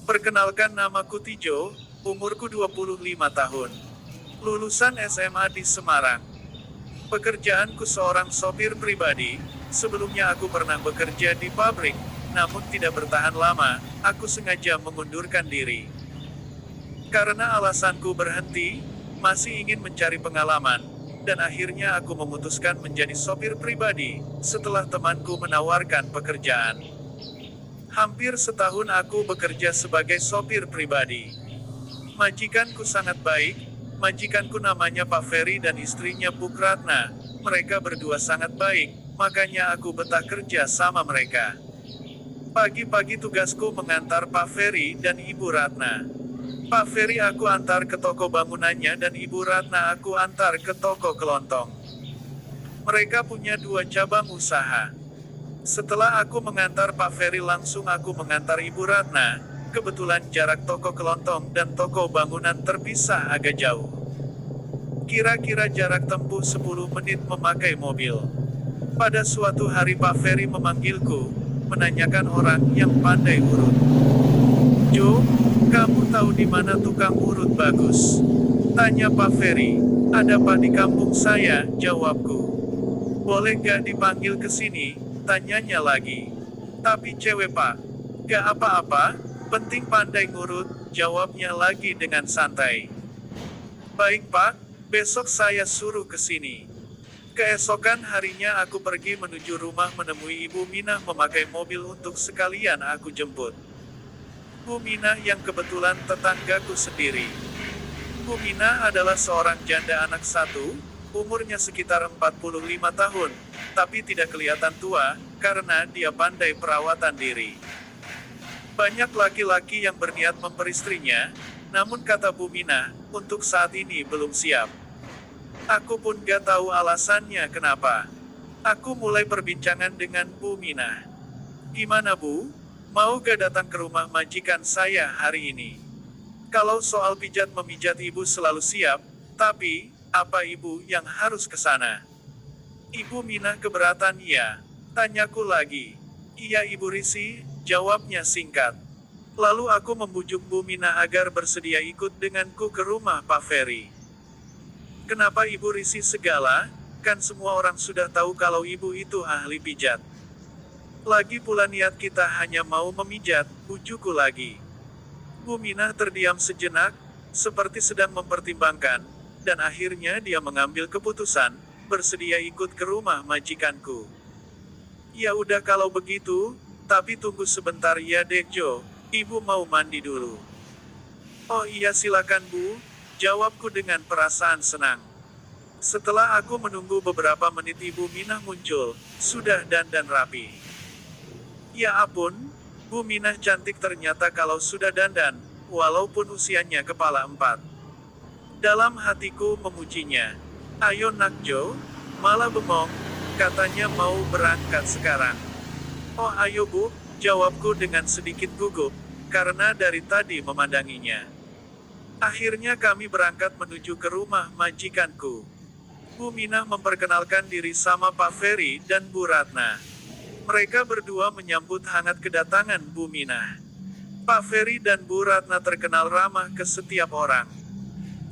Perkenalkan, namaku Tijo, umurku 25 tahun. Lulusan SMA di Semarang. Pekerjaanku seorang sopir pribadi. Sebelumnya aku pernah bekerja di pabrik, namun tidak bertahan lama. Aku sengaja mengundurkan diri. Karena alasanku berhenti, masih ingin mencari pengalaman, dan akhirnya aku memutuskan menjadi sopir pribadi, setelah temanku menawarkan pekerjaan. Hampir setahun aku bekerja sebagai sopir pribadi. Majikanku sangat baik. Majikanku namanya Pak Ferry dan istrinya Bu Ratna. Mereka berdua sangat baik, makanya aku betah kerja sama mereka. Pagi-pagi tugasku mengantar Pak Ferry dan Ibu Ratna. Pak Ferry aku antar ke toko bangunannya dan Ibu Ratna aku antar ke toko kelontong. Mereka punya 2 cabang usaha. Setelah aku mengantar Pak Ferry, langsung aku mengantar Ibu Ratna. Kebetulan jarak toko kelontong dan toko bangunan terpisah agak jauh. Kira-kira jarak tempuh 10 menit memakai mobil. Pada suatu hari Pak Ferry memanggilku, menanyakan orang yang pandai urut. "Jo, kamu tahu di mana tukang urut bagus?" tanya Pak Ferry. "Ada Pak di kampung saya," jawabku. "Boleh gak dipanggil ke sini?" tanyanya lagi. "Tapi cewek Pak." "Gak apa-apa, penting pandai ngurut," jawabnya lagi dengan santai. "Baik Pak, besok saya suruh ke sini." Keesokan harinya aku pergi menuju rumah menemui Ibu Minah memakai mobil untuk sekalian aku jemput. Bu Minah yang kebetulan tetanggaku sendiri. Bu Minah adalah seorang janda anak satu, umurnya sekitar 45 tahun, tapi tidak kelihatan tua, karena dia pandai perawatan diri. Banyak laki-laki yang berniat memperistrinya, namun kata Bu Minah, untuk saat ini belum siap. Aku pun gak tahu alasannya kenapa. Aku mulai perbincangan dengan Bu Minah. "Gimana Bu? Mau gak datang ke rumah majikan saya hari ini? Kalau soal pijat-memijat Ibu selalu siap, tapi, apa Ibu yang harus ke sana?" Ibu Minah keberatan. "Ya?" tanyaku lagi. "Iya Ibu Risi," jawabnya singkat. Lalu aku membujuk Bu Minah agar bersedia ikut denganku ke rumah Pak Ferry. "Kenapa Ibu Risi segala? Kan semua orang sudah tahu kalau Ibu itu ahli pijat. Lagi pula niat kita hanya mau memijat," ujukku lagi. Bu Minah terdiam sejenak, seperti sedang mempertimbangkan, dan akhirnya dia mengambil keputusan, bersedia ikut ke rumah majikanku. "Ya udah kalau begitu, tapi tunggu sebentar ya Dek Jo, Ibu mau mandi dulu." "Oh iya silakan Bu," jawabku dengan perasaan senang. Setelah aku menunggu beberapa menit Ibu Minah muncul, sudah dandan rapi. Ya ampun, Bu Minah cantik ternyata kalau sudah dandan, walaupun usianya kepala 4. Dalam hatiku memujinya. "Ayo nak Jo, malah bengong, katanya mau berangkat sekarang." "Oh ayo Bu," jawabku dengan sedikit gugup, karena dari tadi memandanginya. Akhirnya kami berangkat menuju ke rumah majikanku. Bu Minah memperkenalkan diri sama Pak Ferry dan Bu Ratna. Mereka berdua menyambut hangat kedatangan Bu Minah. Pak Ferry dan Bu Ratna terkenal ramah ke setiap orang.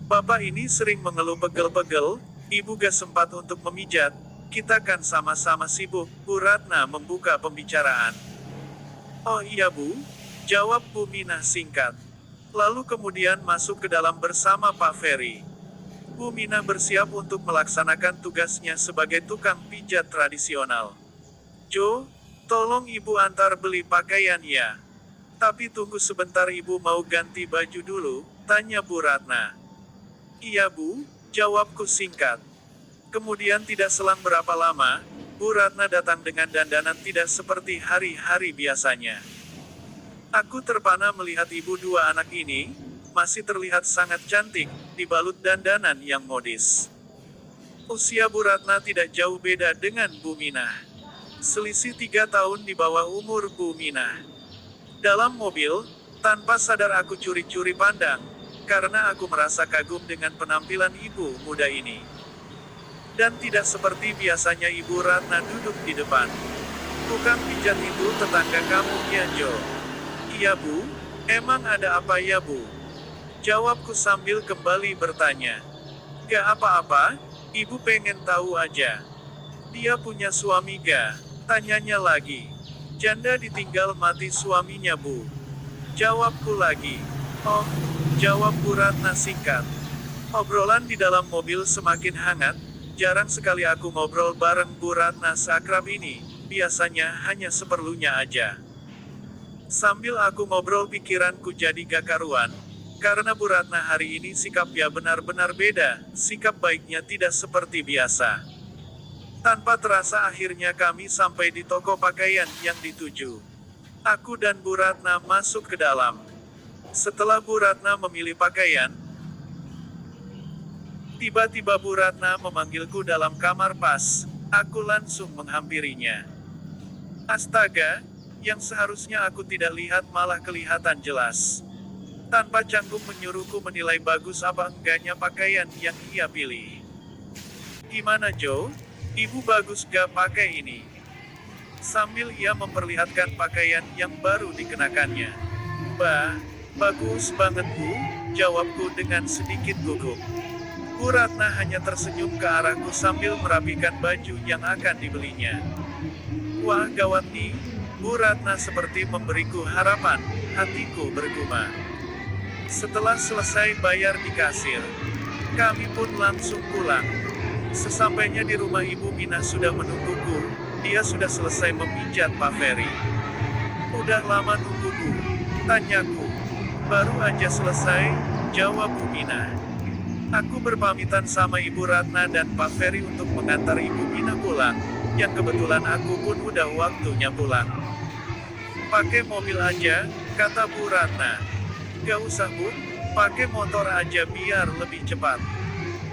Bapak ini sering mengeluh pegel-pegel, Ibu gak sempat untuk memijat, kita kan sama-sama sibuk, Bu Ratna membuka pembicaraan. "Oh iya Bu," jawab Bu Minah singkat. Lalu kemudian masuk ke dalam bersama Pak Ferry. Bu Minah bersiap untuk melaksanakan tugasnya sebagai tukang pijat tradisional. "Jo, tolong Ibu antar beli pakaian ya. Tapi tunggu sebentar, Ibu mau ganti baju dulu," tanya Bu Ratna. "Iya Bu," jawabku singkat. Kemudian tidak selang berapa lama, Bu Ratna datang dengan dandanan tidak seperti hari-hari biasanya. Aku terpana melihat ibu 2 anak ini, masih terlihat sangat cantik, dibalut dandanan yang modis. Usia Bu Ratna tidak jauh beda dengan Bu Minah. Selisih 3 tahun di bawah umur Bu Minah. Dalam mobil, tanpa sadar aku curi-curi pandang, karena aku merasa kagum dengan penampilan ibu muda ini. Dan tidak seperti biasanya Ibu Ratna duduk di depan. "Tukang pijat itu tetangga kamu ya Jo?" "Iya Bu, Emang ada apa ya, Bu? Jawabku sambil kembali bertanya. Gak apa-apa, Ibu pengen tahu aja. Dia punya suami gak? Tanyanya lagi. Janda ditinggal mati suaminya, Bu. Jawabku lagi. Oh, jawab Bu Ratna singkat. Obrolan di dalam mobil semakin hangat, jarang sekali aku ngobrol bareng Bu Ratna seakrab ini, biasanya hanya seperlunya aja. Sambil aku ngobrol pikiranku jadi gak karuan, karena Bu Ratna hari ini sikapnya benar-benar beda, sikap baiknya tidak seperti biasa. Tanpa terasa akhirnya kami sampai di toko pakaian yang dituju. Aku dan Bu Ratna masuk ke dalam. Setelah Bu Ratna memilih pakaian, tiba-tiba Bu Ratna memanggilku dalam kamar pas. Aku langsung menghampirinya. Astaga, yang seharusnya aku tidak lihat malah kelihatan jelas. Tanpa canggung menyuruhku menilai bagus apa enggaknya pakaian yang ia pilih. Gimana Joe? Ibu bagus gak pakai ini? Sambil ia memperlihatkan pakaian yang baru dikenakannya. Bah, bagus banget Bu, jawabku dengan sedikit gugup. Bu Ratna hanya tersenyum ke arahku sambil merapikan baju yang akan dibelinya. Wah gawat nih, Bu Ratna seperti memberiku harapan, hatiku bergema. Setelah selesai bayar di kasir, kami pun langsung pulang. Sesampainya di rumah Ibu Mina sudah menungguku, dia sudah selesai memijat Pak Ferry. Udah lama nunggu Bu? Tanyaku. Baru aja selesai, jawab Bu Mina. Aku berpamitan sama Ibu Ratna dan Pak Ferry untuk mengantar Ibu Mina pulang, yang kebetulan aku pun udah waktunya pulang. Pakai mobil aja, kata Bu Ratna. Gak usah Bu, pakai motor aja biar lebih cepat.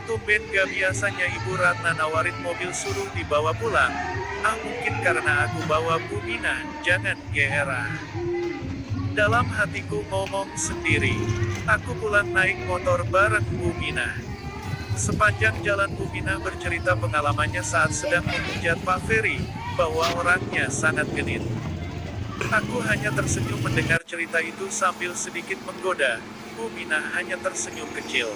Tumben gak biasanya Ibu Ratna nawarin mobil suruh dibawa pulang. Ah mungkin karena aku bawa Bu Mina, jangan GR. Dalam hatiku ngomong sendiri. Aku pulang naik motor bareng Bu Mina. Sepanjang jalan Bu Mina bercerita pengalamannya saat sedang memijat Pak Ferry, bahwa orangnya sangat genit. Aku hanya tersenyum mendengar cerita itu sambil sedikit menggoda. Bu Mina hanya tersenyum kecil.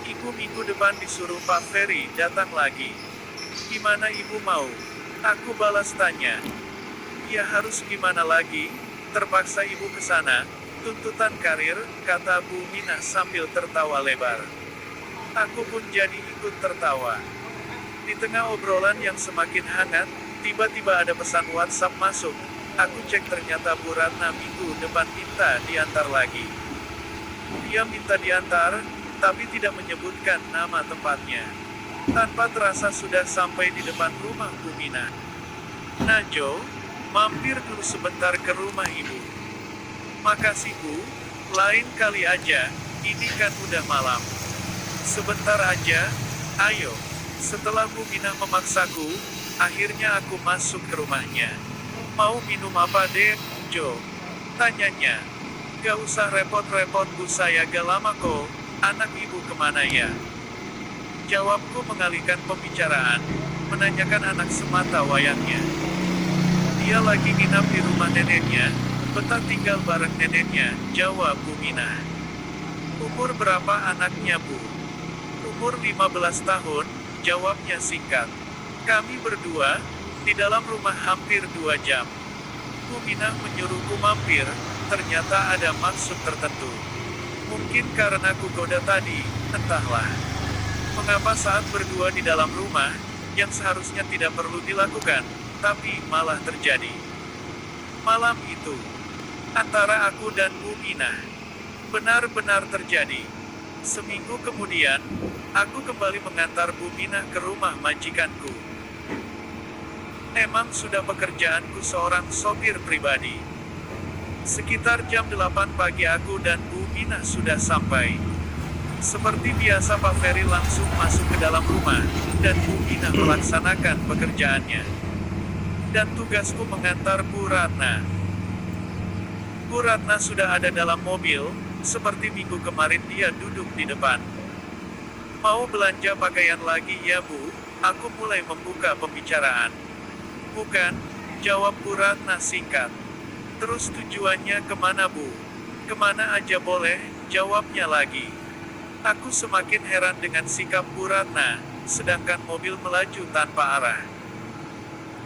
Ibu minggu depan disuruh Pak Ferry datang lagi. Gimana Ibu mau? Aku balas tanya. Ya harus gimana lagi? Terpaksa Ibu ke sana. Tuntutan karir, kata Bu Mina sambil tertawa lebar. Aku pun jadi ikut tertawa. Di tengah obrolan yang semakin hangat, tiba-tiba ada pesan WhatsApp masuk. Aku cek ternyata Bu Ratna minggu depan minta diantar lagi. Dia minta diantar, tapi tidak menyebutkan nama tempatnya. Tanpa terasa sudah sampai di depan rumah Bu Mina. Nah Jo, mampir dulu sebentar ke rumah Ibu. Makasih Bu, lain kali aja, ini kan udah malam. Sebentar aja, ayo. Setelah Bu Mina memaksaku, akhirnya aku masuk ke rumahnya. Mau minum apa deh, Jo? Tanyanya. Gak usah repot-repot Bu, saya gak lama kok. Anak Ibu kemana ya? Jawabku mengalihkan pembicaraan, menanyakan anak semata wayangnya. Dia lagi nginap di rumah neneknya, betah tinggal bareng neneknya, jawab Bu Mina. Umur berapa anaknya Bu? Umur 15 tahun, jawabnya singkat. Kami berdua, di dalam rumah hampir 2 jam. Bu Mina menyuruhku mampir, ternyata ada maksud tertentu. Mungkin karena kugoda tadi, entahlah. Mengapa saat berdua di dalam rumah, yang seharusnya tidak perlu dilakukan, tapi malah terjadi. Malam itu, antara aku dan Bu Mina, benar-benar terjadi. Seminggu kemudian, aku kembali mengantar Bu Mina ke rumah majikanku. Emang sudah pekerjaanku seorang sopir pribadi. Sekitar jam 8 pagi aku dan Bu Mina sudah sampai. Seperti biasa Pak Ferry langsung masuk ke dalam rumah, dan Bu Mina melaksanakan pekerjaannya. Dan tugasku mengantar Bu Ratna. Bu Ratna sudah ada dalam mobil, seperti minggu kemarin dia duduk di depan. Mau belanja pakaian lagi ya Bu? Aku mulai membuka pembicaraan. Bukan, jawab Bu Ratna singkat. Terus tujuannya kemana Bu? Kemana aja boleh, jawabnya lagi. Aku semakin heran dengan sikap Bu Ratna, sedangkan mobil melaju tanpa arah.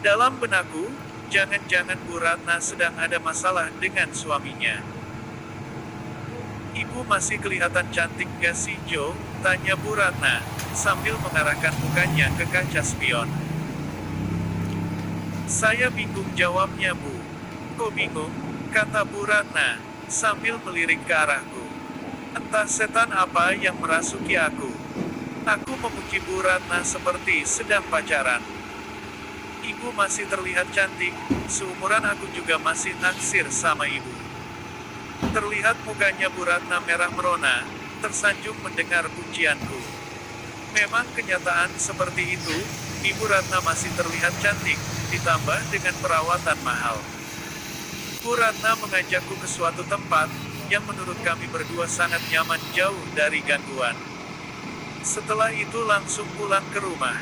Dalam benakku, jangan-jangan Bu Ratna sedang ada masalah dengan suaminya. Ibu masih kelihatan cantik gak sih Jo? Tanya Bu Ratna, sambil mengarahkan mukanya ke kaca spion. Saya bingung jawabnya Bu. Kok bingung? Kata Bu Ratna, sambil melirik ke arahku. Entah setan apa yang merasuki aku. Aku memuji Bu Ratna seperti sedang pacaran. Ibu masih terlihat cantik, seumuran aku juga masih naksir sama ibu. Terlihat mukanya Bu Ratna merah merona, tersanjung mendengar pujianku. Memang kenyataan seperti itu, Ibu Ratna masih terlihat cantik, ditambah dengan perawatan mahal. Bu Ratna mengajakku ke suatu tempat, yang menurut kami berdua sangat nyaman jauh dari gangguan. Setelah itu langsung pulang ke rumah.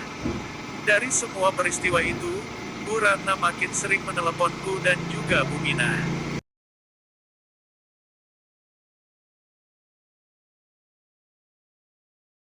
Dari semua peristiwa itu, Bu Ratna makin sering meneleponku dan juga Bu Mina.